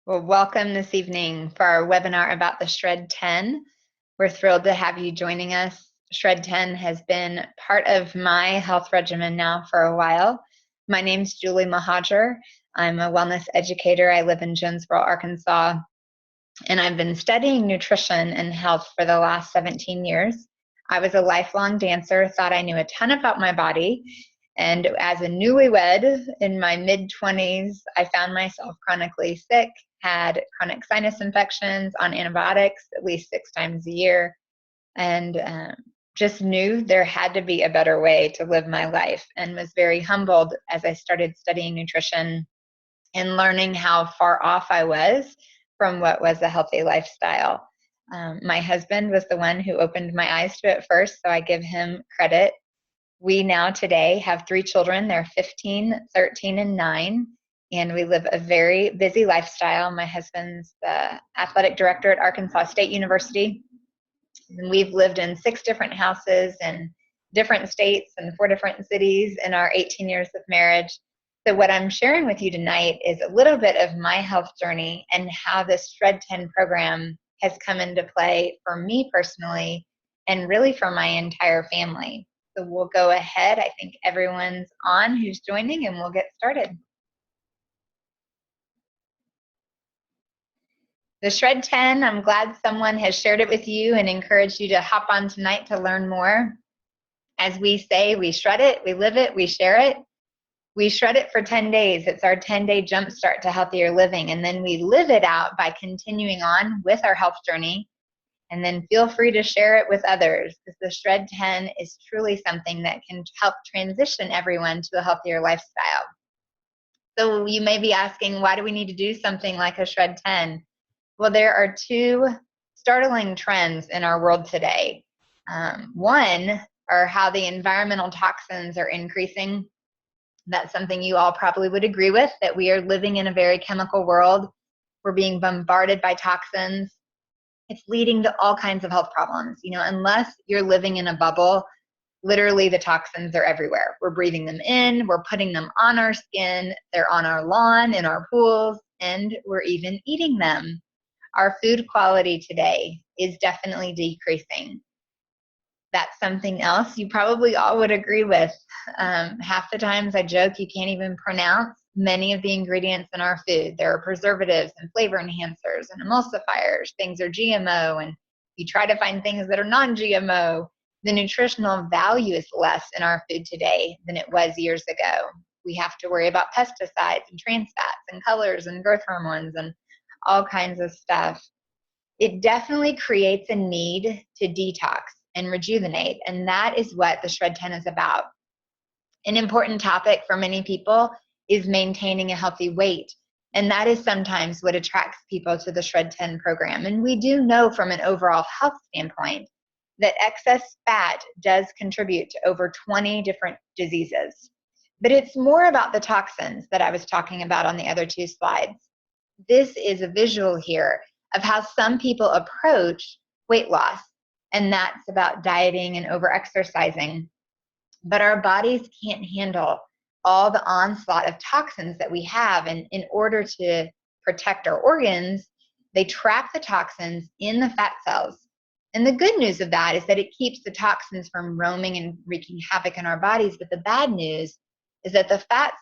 Well, welcome this evening for our webinar about the Shred 10. We're thrilled to have you joining us. Shred 10 has been part of my health regimen now for a while. My name's Julie Mahajer. I'm a wellness educator. I live in Jonesboro, Arkansas, and I've been studying nutrition and health for the last 17 years. I was a lifelong dancer, thought I knew a ton about my body, and as a newlywed in my mid-20s, I found myself chronically sick, had chronic sinus infections, on antibiotics at least 6 times a year, and just knew there had to be a better way to live my life, and was very humbled as I started studying nutrition and learning how far off I was from what was a healthy lifestyle. My husband was the one who opened my eyes to it first, so I give him credit. We now today have 3 children. They're 15, 13, and 9, and we live a very busy lifestyle. My husband's the athletic director at Arkansas State University, and we've lived in 6 different houses in different states and 4 different cities in our 18 years of marriage. So what I'm sharing with you tonight is a little bit of my health journey and how this Shred 10 program has come into play for me personally and really for my entire family. So we'll go ahead. I think everyone's on who's joining, and we'll get started. The Shred 10, I'm glad someone has shared it with you and encouraged you to hop on tonight to learn more. As we say, we shred it, we live it, we share it. We shred it for 10 days. It's our 10-day jumpstart to healthier living. And then we live it out by continuing on with our health journey. And then feel free to share it with others, because the Shred 10 is truly something that can help transition everyone to a healthier lifestyle. So you may be asking, why do we need to do something like a Shred 10? Well, there are 2 startling trends in our world today. One are how the environmental toxins are increasing. That's something you all probably would agree with, that we are living in a very chemical world. We're being bombarded by toxins. It's leading to all kinds of health problems. Unless you're living in a bubble, literally the toxins are everywhere. We're breathing them in, we're putting them on our skin, they're on our lawn, in our pools, and we're even eating them. Our food quality today is definitely decreasing. That's something else you probably all would agree with. Half the times I joke you can't even pronounce many of the ingredients in our food. There are preservatives and flavor enhancers and emulsifiers. Things are GMO, and you try to find things that are non-GMO. The nutritional value is less in our food today than it was years ago. We have to worry about pesticides and trans fats and colors and growth hormones and all kinds of stuff. It definitely creates a need to detox and rejuvenate, and that is what the Shred 10 is about. An important topic for many people is maintaining a healthy weight, and that is sometimes what attracts people to the Shred 10 program. And we do know from an overall health standpoint that excess fat does contribute to over 20 different diseases. But it's more about the toxins that I was talking about on the other 2 slides. This is a visual here of how some people approach weight loss, and that's about dieting and over-exercising. But our bodies can't handle all the onslaught of toxins that we have, and in order to protect our organs, they trap the toxins in the fat cells. And the good news of that is that it keeps the toxins from roaming and wreaking havoc in our bodies, but the bad news is that the fat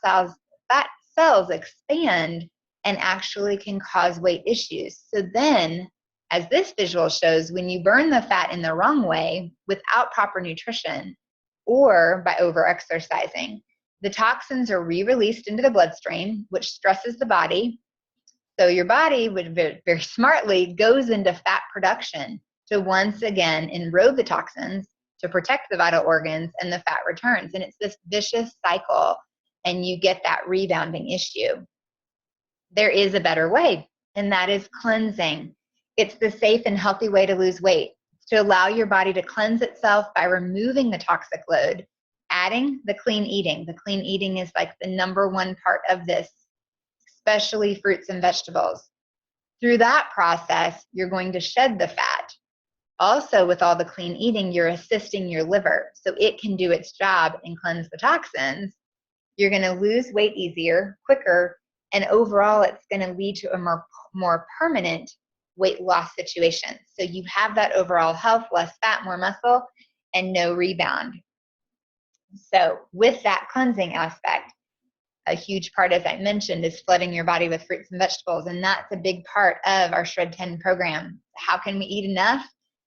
cells expand and actually can cause weight issues. So then, as this visual shows, when you burn the fat in the wrong way without proper nutrition or by over-exercising, the toxins are re-released into the bloodstream, which stresses the body. So your body would very smartly goes into fat production to once again enrobe the toxins to protect the vital organs, and the fat returns. And it's this vicious cycle, and you get that rebounding issue. There is a better way, and that is cleansing. It's the safe and healthy way to lose weight. It's to allow your body to cleanse itself by removing the toxic load, adding the clean eating. The clean eating is like the #1 part of this, especially fruits and vegetables. Through that process, you're going to shed the fat. Also, with all the clean eating, you're assisting your liver so it can do its job and cleanse the toxins. You're going to lose weight easier, quicker, And overall, it's going to lead to a more permanent weight loss situation. So you have that overall health, less fat, more muscle, and no rebound. So with that cleansing aspect, a huge part, as I mentioned, is flooding your body with fruits and vegetables. And that's a big part of our Shred 10 program. How can we eat enough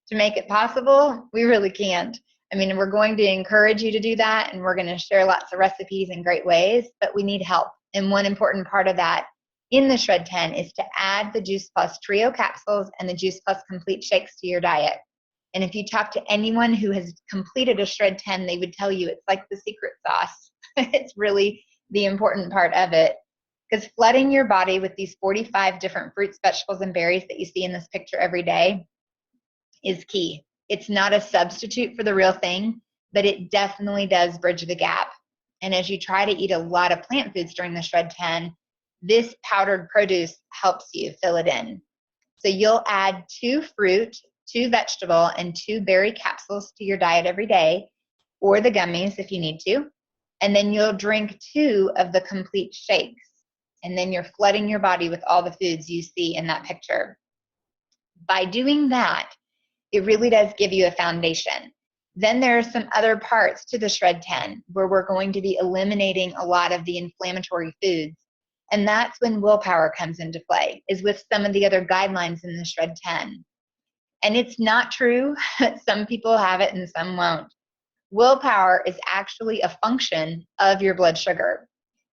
to make it possible? We really can't. I mean, we're going to encourage you to do that, and we're going to share lots of recipes in great ways, but we need help. And one important part of that in the Shred 10 is to add the Juice Plus Trio capsules and the Juice Plus Complete shakes to your diet. And if you talk to anyone who has completed a Shred 10, they would tell you it's like the secret sauce. It's really the important part of it, because flooding your body with these 45 different fruits, vegetables, and berries that you see in this picture every day is key. It's not a substitute for the real thing, but it definitely does bridge the gap. And as you try to eat a lot of plant foods during the Shred 10, this powdered produce helps you fill it in. So you'll add 2 fruit, 2 vegetable, and 2 berry capsules to your diet every day, or the gummies if you need to. And then you'll drink 2 of the complete shakes. And then you're flooding your body with all the foods you see in that picture. By doing that, it really does give you a foundation. Then there are some other parts to the Shred 10 where we're going to be eliminating a lot of the inflammatory foods. And that's when willpower comes into play, is with some of the other guidelines in the Shred 10. And it's not true. Some people have it and some won't. Willpower is actually a function of your blood sugar.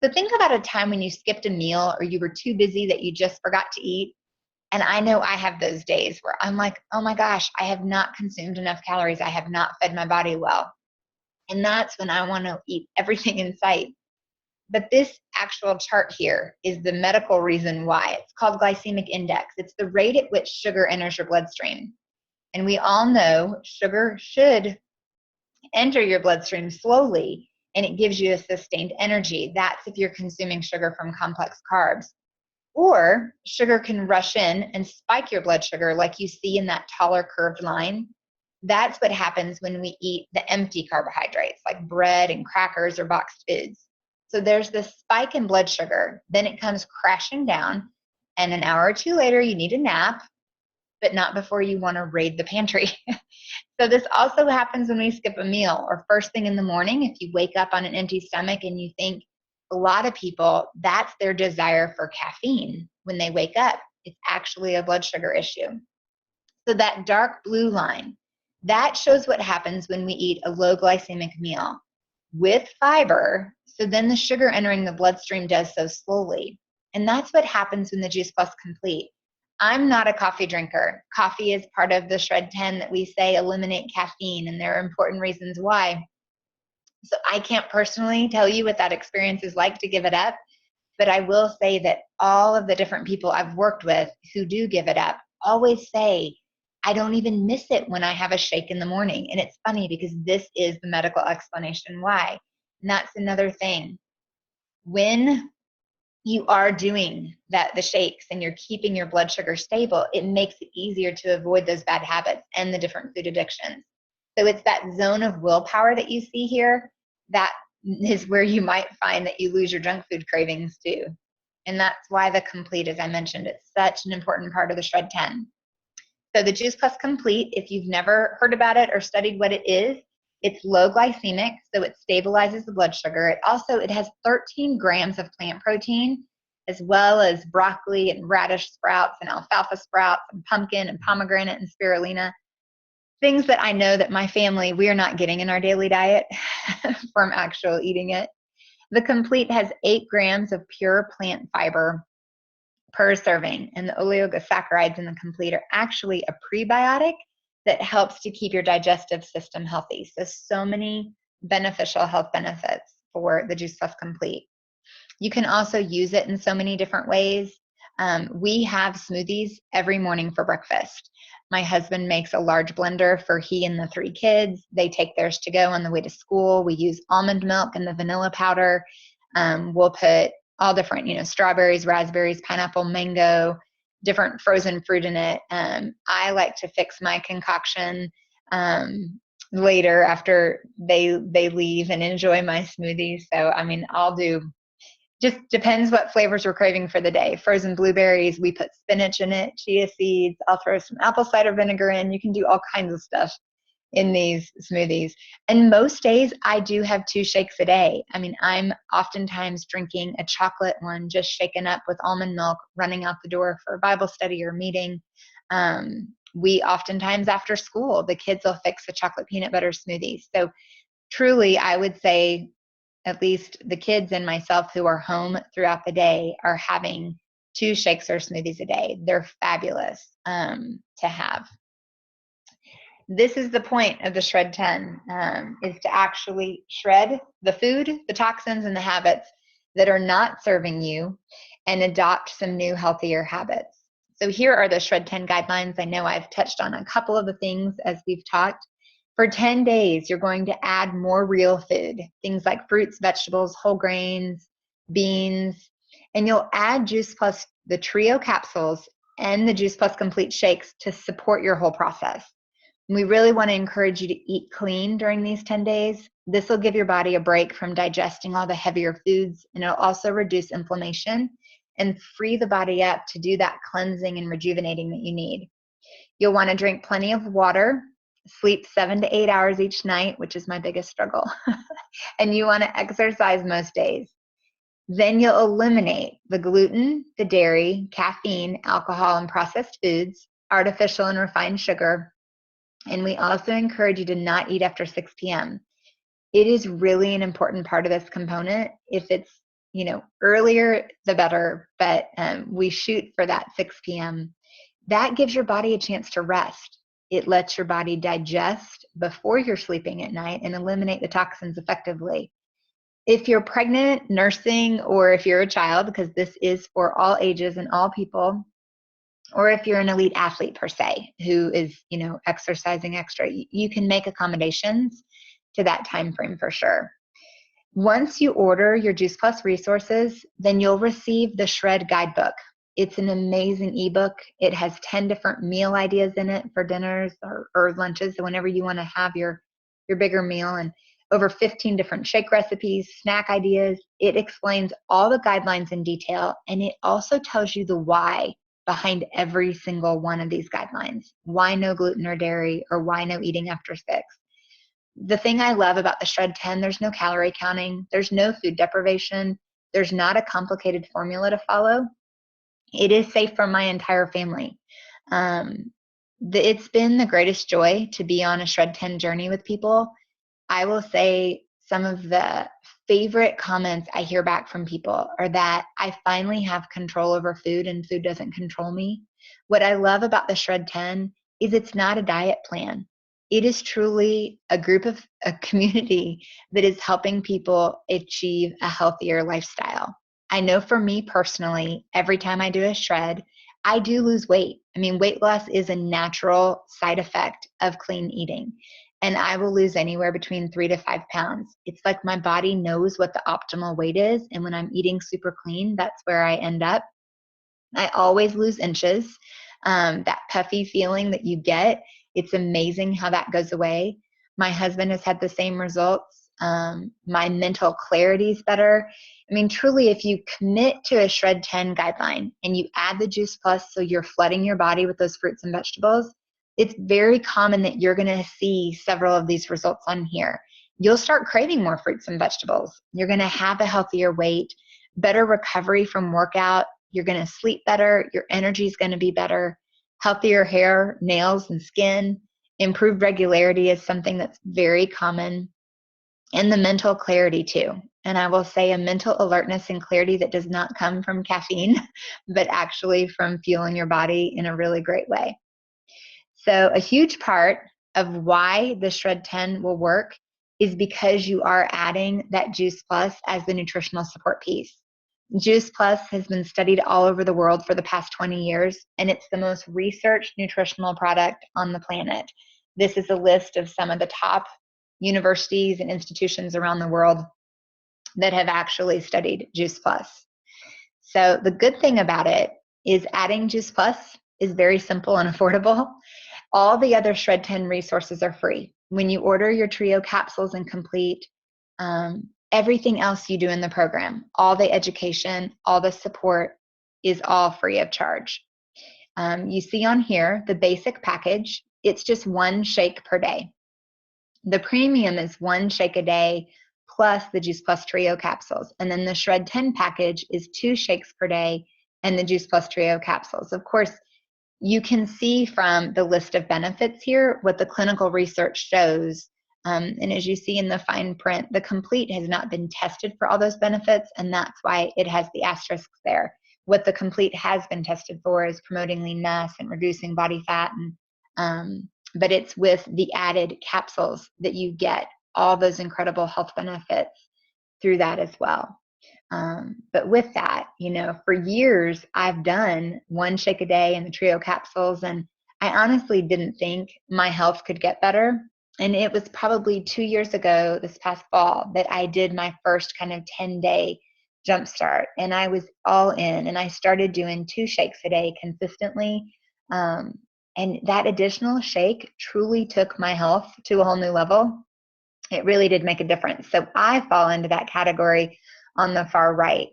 So think about a time when you skipped a meal or you were too busy that you just forgot to eat. And I know I have those days where I'm like, oh my gosh, I have not consumed enough calories. I have not fed my body well. And that's when I want to eat everything in sight. But this actual chart here is the medical reason why. It's called glycemic index. It's the rate at which sugar enters your bloodstream. And we all know sugar should enter your bloodstream slowly, and it gives you a sustained energy. That's if you're consuming sugar from complex carbs. Or sugar can rush in and spike your blood sugar like you see in that taller curved line. That's what happens when we eat the empty carbohydrates like bread and crackers or boxed foods. So there's this spike in blood sugar, then it comes crashing down, and an hour or 2 later you need a nap, but not before you want to raid the pantry. So this also happens when we skip a meal or first thing in the morning. If you wake up on an empty stomach, and you think, a lot of people, that's their desire for caffeine when they wake up. It's actually a blood sugar issue. So that dark blue line, that shows what happens when we eat a low glycemic meal with fiber. So then the sugar entering the bloodstream does so slowly. And that's what happens when the Juice Plus Complete. I'm not a coffee drinker. Coffee is part of the Shred 10 that we say eliminate caffeine, and there are important reasons why. So I can't personally tell you what that experience is like to give it up, but I will say that all of the different people I've worked with who do give it up always say, I don't even miss it when I have a shake in the morning. And it's funny because this is the medical explanation why. And that's another thing. When you are doing the shakes and you're keeping your blood sugar stable, it makes it easier to avoid those bad habits and the different food addictions. So it's that zone of willpower that you see here, that is where you might find that you lose your junk food cravings too. And that's why the Complete, as I mentioned, it's such an important part of the Shred 10. So the Juice Plus Complete, if you've never heard about it or studied what it is, it's low glycemic, so it stabilizes the blood sugar. It has 13 grams of plant protein, as well as broccoli and radish sprouts and alfalfa sprouts and pumpkin and pomegranate and spirulina. Things that I know that my family, we are not getting in our daily diet from actual eating it. The Complete has 8 grams of pure plant fiber per serving, and the oligosaccharides in the Complete are actually a prebiotic that helps to keep your digestive system healthy. So many beneficial health benefits for the Juice Plus Complete. You can also use it in so many different ways. We have smoothies every morning for breakfast. My husband makes a large blender for he and the 3 kids. They take theirs to go on the way to school. We use almond milk and the vanilla powder. We'll put all different, strawberries, raspberries, pineapple, mango, different frozen fruit in it. I like to fix my concoction later after they leave and enjoy my smoothies. So, I'll do just depends what flavors we're craving for the day. Frozen blueberries, we put spinach in it, chia seeds. I'll throw some apple cider vinegar in. You can do all kinds of stuff in these smoothies. And most days I do have 2 shakes a day. I mean, I'm oftentimes drinking a chocolate one, just shaken up with almond milk, running out the door for a Bible study or meeting. We oftentimes after school, the kids will fix a chocolate peanut butter smoothie. So truly, I would say at least the kids and myself who are home throughout the day are having 2 shakes or smoothies a day. They're fabulous to have. This is the point of the Shred 10, is to actually shred the food, the toxins, and the habits that are not serving you and adopt some new, healthier habits. So here are the Shred 10 guidelines. I know I've touched on a couple of the things as we've talked. For 10 days, you're going to add more real food, things like fruits, vegetables, whole grains, beans, and you'll add Juice Plus, the Trio capsules, and the Juice Plus Complete shakes to support your whole process. We really want to encourage you to eat clean during these 10 days. This will give your body a break from digesting all the heavier foods, and it'll also reduce inflammation and free the body up to do that cleansing and rejuvenating that you need. You'll want to drink plenty of water, sleep 7 to 8 hours each night, which is my biggest struggle, and you want to exercise most days. Then you'll eliminate the gluten, the dairy, caffeine, alcohol, and processed foods, artificial and refined sugar. And we also encourage you to not eat after 6 p.m. It is really an important part of this component. If it's, earlier, the better, but we shoot for that 6 p.m. That gives your body a chance to rest. It lets your body digest before you're sleeping at night and eliminate the toxins effectively. If you're pregnant, nursing, or if you're a child, because this is for all ages and all people, or if you're an elite athlete per se, who is, exercising extra, you can make accommodations to that time frame for sure. Once you order your Juice Plus resources, then you'll receive the Shred Guidebook. It's an amazing ebook. It has 10 different meal ideas in it for dinners or lunches, so whenever you want to have your bigger meal, and over 15 different shake recipes, snack ideas. It explains all the guidelines in detail, and it also tells you the why behind every single one of these guidelines. Why no gluten or dairy, or why no eating after 6. The thing I love about the Shred 10, there's no calorie counting, there's no food deprivation, there's not a complicated formula to follow. It is safe for my entire family. It's been the greatest joy to be on a Shred 10 journey with people. I will say some of the favorite comments I hear back from people are that I finally have control over food and food doesn't control me. What I love about the Shred 10 is it's not a diet plan. It is truly a community that is helping people achieve a healthier lifestyle. I know for me personally, every time I do a shred, I do lose weight. I mean, weight loss is a natural side effect of clean eating. And I will lose anywhere between 3 to 5 pounds. It's like my body knows what the optimal weight is. And when I'm eating super clean, that's where I end up. I always lose inches. That puffy feeling that you get, it's amazing how that goes away. My husband has had the same results. My mental clarity is better. I mean, truly, if you commit to a Shred 10 guideline and you add the Juice Plus, so you're flooding your body with those fruits and vegetables, it's very common that you're going to see several of these results on here. You'll start craving more fruits and vegetables. You're going to have a healthier weight, better recovery from workout. You're going to sleep better. Your energy is going to be better. Healthier hair, nails, and skin. Improved regularity is something that's very common. And the mental clarity too. And I will say a mental alertness and clarity that does not come from caffeine, but actually from fueling your body in a really great way. So a huge part of why the Shred 10 will work is because you are adding that Juice Plus as the nutritional support piece. Juice Plus has been studied all over the world for the past 20 years, and it's the most researched nutritional product on the planet. This is a list of some of the top universities and institutions around the world that have actually studied Juice Plus. So the good thing about it is adding Juice Plus is very simple and affordable. All the other Shred 10 resources are free. When you order your Trio capsules and Complete, everything else you do in the program, all the education, all the support is all free of charge. You see on here, the basic package, it's just 1 shake per day. The premium is 1 shake a day plus the Juice Plus Trio capsules. And then the Shred 10 package is 2 shakes per day and the Juice Plus Trio capsules. Of course, you can see from the list of benefits here what the clinical research shows. And as you see in the fine print, the Complete has not been tested for all those benefits, and that's why it has the asterisks there. What the Complete has been tested for is promoting lean mass and reducing body fat, and but it's with the added capsules that you get all those incredible health benefits through that as well. But with that, for years I've done 1 shake a day and the Trio capsules, and I honestly didn't think my health could get better. And it was probably 2 years ago, this past fall, that I did my first kind of 10-day jumpstart, and I was all in, and I started doing 2 shakes a day consistently. And that additional shake truly took my health to a whole new level. It really did make a difference. So I fall into that category on the far right.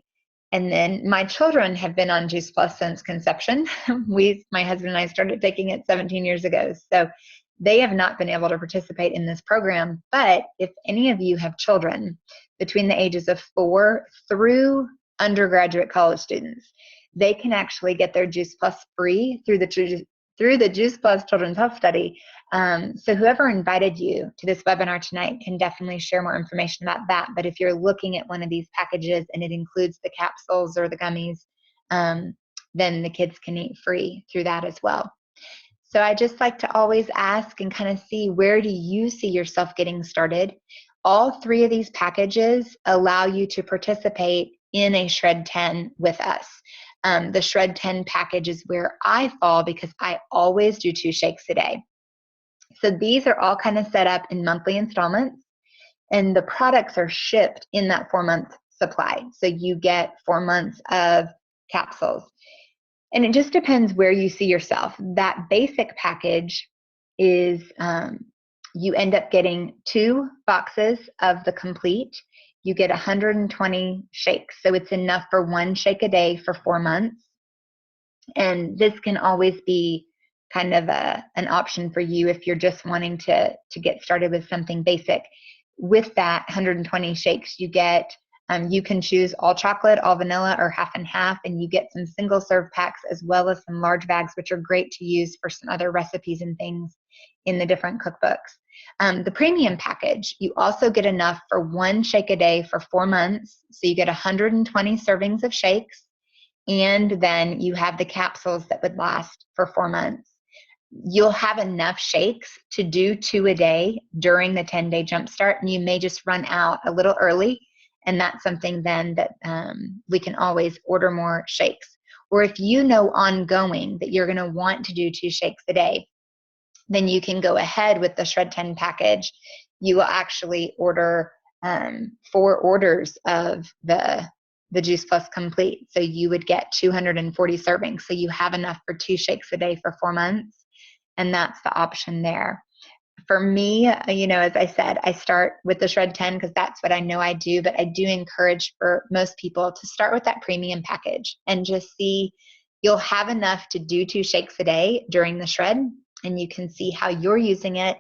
And then my children have been on Juice Plus since conception. My husband and I started taking it 17 years ago. So they have not been able to participate in this program. But if any of you have children between the ages of 4 through undergraduate college students, they can actually get their Juice Plus free through the Juice Plus Children's Health Study. So whoever invited you to this webinar tonight can definitely share more information about that. But if you're looking at one of these packages and it includes the capsules or the gummies, then the kids can eat free through that as well. So I just like to always ask and kind of see, where do you see yourself getting started? All 3 of these packages allow you to participate in a Shred 10 with us. The Shred 10 package is where I fall because I always do 2 shakes a day. So these are all kind of set up in monthly installments, and the products are shipped in that 4-month supply. So you get 4 months of capsules. And it just depends where you see yourself. That basic package is, you end up getting 2 boxes of the Complete. You get 120 shakes. So it's enough for 1 shake a day for 4 months. And this can always be kind of an option for you if you're just wanting to get started with something basic. With that 120 shakes, you get, you can choose all chocolate, all vanilla, or half and half, and you get some single serve packs as well as some large bags, which are great to use for some other recipes and things in the different cookbooks. The premium package, you also get enough for 1 shake a day for 4 months. So you get 120 servings of shakes, and then you have the capsules that would last for 4 months. You'll have enough shakes to do 2 a day during the 10-day jumpstart, and you may just run out a little early, and that's something then that we can always order more shakes. Or if you know ongoing that you're going to want to do 2 shakes a day, then you can go ahead with the Shred 10 package. You will actually order 4 orders of the Juice Plus Complete. So you would get 240 servings. So you have enough for 2 shakes a day for 4 months. And that's the option there. For me, as I said, I start with the Shred 10 because that's what I know I do, but I do encourage for most people to start with that premium package and just see, you'll have enough to do 2 shakes a day during the Shred, and you can see how you're using it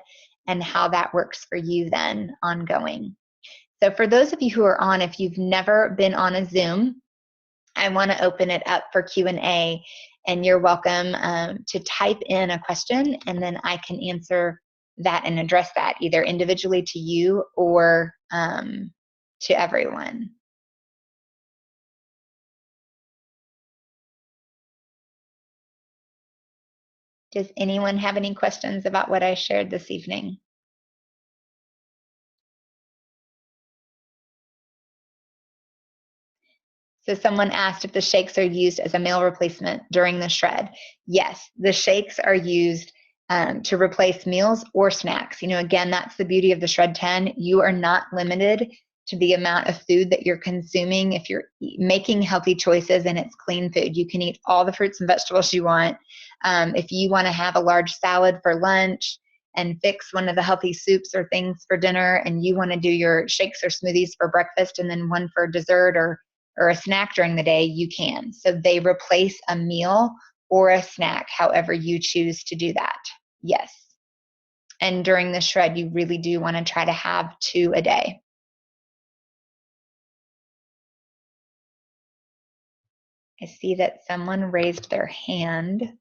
and how that works for you then ongoing. So for those of you who are on, if you've never been on a Zoom, I want to open it up for Q&A, and you're welcome to type in a question, and then I can answer that and address that either individually to you or to everyone. Does anyone have any questions about what I shared this evening? So someone asked if the shakes are used as a meal replacement during the Shred. Yes, the shakes are used to replace meals or snacks. Again, that's the beauty of the Shred 10. You are not limited to the amount of food that you're consuming. If you're making healthy choices and it's clean food, you can eat all the fruits and vegetables you want. If you want to have a large salad for lunch, and fix one of the healthy soups or things for dinner, and you want to do your shakes or smoothies for breakfast and then one for dessert or a snack during the day, you can. So they replace a meal or a snack, however you choose to do that. Yes. And during the shred, you really do want to try to have 2 a day. I see that someone raised their hand.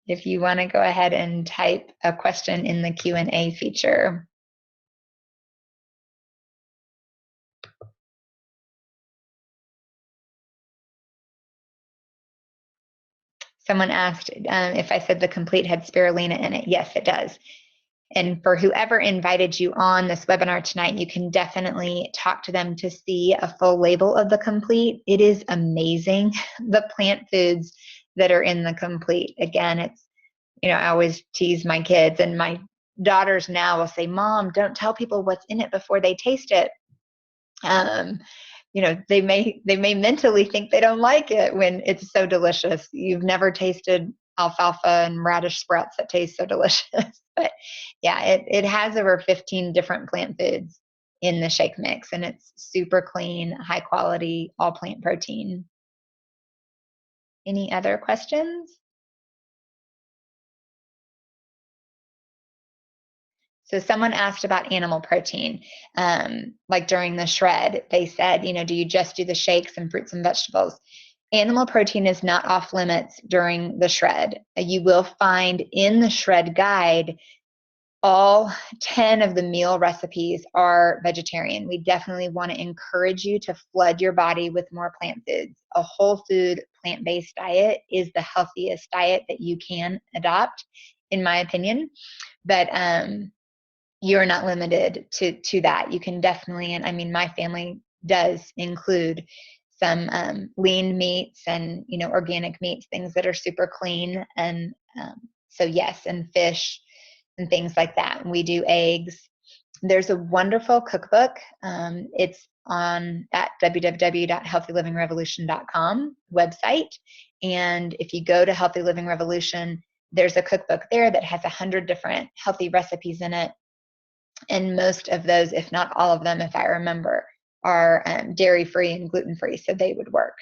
If you want to go ahead and type a question in the Q&A feature. Someone asked if I said the complete had spirulina in it. Yes, it does. And for whoever invited you on this webinar tonight, you can definitely talk to them to see a full label of the complete. It is amazing, the plant foods that are in the complete. Again, it's, I always tease my kids, and my daughters now will say, Mom, don't tell people what's in it before they taste it. They may mentally think they don't like it when it's so delicious. You've never tasted alfalfa and radish sprouts that taste so delicious. But yeah, it has over 15 different plant foods in the shake mix, and it's super clean, high quality, all plant protein. Any other questions? So someone asked about animal protein, like during the shred, they said, do you just do the shakes and fruits and vegetables? Animal protein is not off limits during the shred. You will find in the shred guide, all 10 of the meal recipes are vegetarian. We definitely want to encourage you to flood your body with more plant foods. A whole food, plant-based diet is the healthiest diet that you can adopt, in my opinion. But you're not limited to that. You can definitely, and I mean, my family does include some lean meats and, organic meats, things that are super clean. And so yes, and fish and things like that. And we do eggs. There's a wonderful cookbook. It's on at www.healthylivingrevolution.com website. And if you go to Healthy Living Revolution, there's a cookbook there that has 100 different healthy recipes in it. And most of those, if not all of them, if I remember, are dairy-free and gluten-free, so they would work.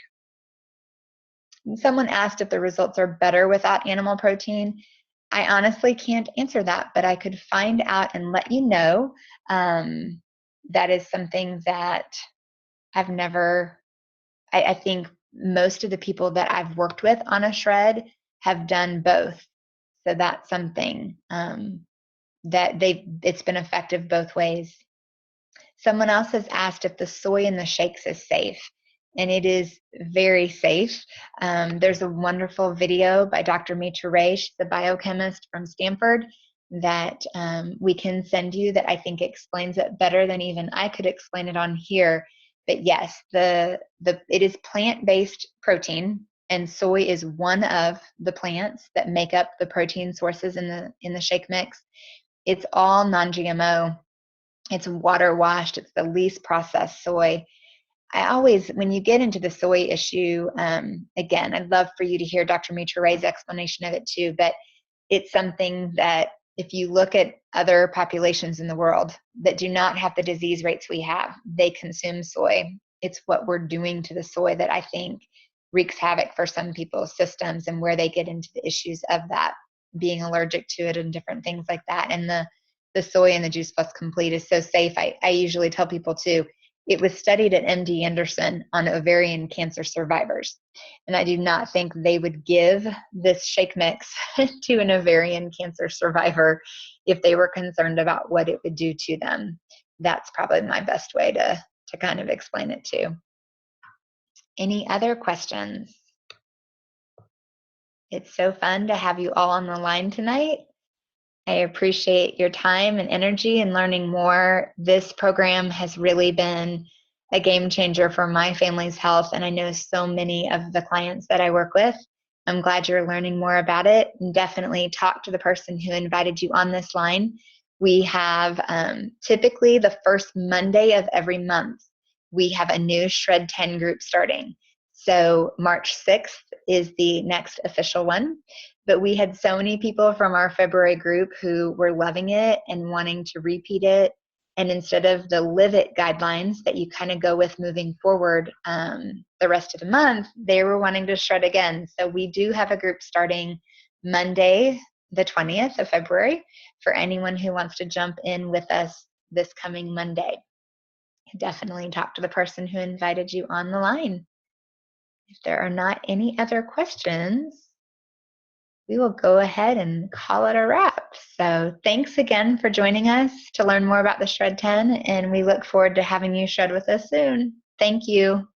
And someone asked if the results are better without animal protein. I honestly can't answer that, but I could find out and let you know. That is something that I've never, I think most of the people that I've worked with on a shred have done both. So that's something that it's been effective both ways. Someone else has asked if the soy in the shakes is safe, and it is very safe. There's a wonderful video by Dr. Mitra Ray, she's a biochemist from Stanford, that we can send you that I think explains it better than even I could explain it on here. But yes, it is plant-based protein, and soy is one of the plants that make up the protein sources in the shake mix. It's all non-GMO. It's water washed. It's the least processed soy. When you get into the soy issue, again, I'd love for you to hear Dr. Mitra Ray's explanation of it too, but it's something that if you look at other populations in the world that do not have the disease rates we have, they consume soy. It's what we're doing to the soy that I think wreaks havoc for some people's systems, and where they get into the issues of that, being allergic to it and different things like that. And the soy in the Juice Plus Complete is so safe. I usually tell people too, it was studied at MD Anderson on ovarian cancer survivors. And I do not think they would give this shake mix to an ovarian cancer survivor if they were concerned about what it would do to them. That's probably my best way to kind of explain it too. Any other questions? It's so fun to have you all on the line tonight. I appreciate your time and energy and learning more. This program has really been a game changer for my family's health, and I know so many of the clients that I work with. I'm glad you're learning more about it, and definitely talk to the person who invited you on this line. We have typically the first Monday of every month, we have a new Shred 10 group starting. So March 6th is the next official one. but we had so many people from our February group who were loving it and wanting to repeat it. And instead of the Live It guidelines that you kind of go with moving forward the rest of the month, they were wanting to shred again. So we do have a group starting Monday, the 20th of February, for anyone who wants to jump in with us this coming Monday. Definitely talk to the person who invited you on the line. If there are not any other questions, we will go ahead and call it a wrap. So thanks again for joining us to learn more about the Shred 10, and we look forward to having you shred with us soon. Thank you.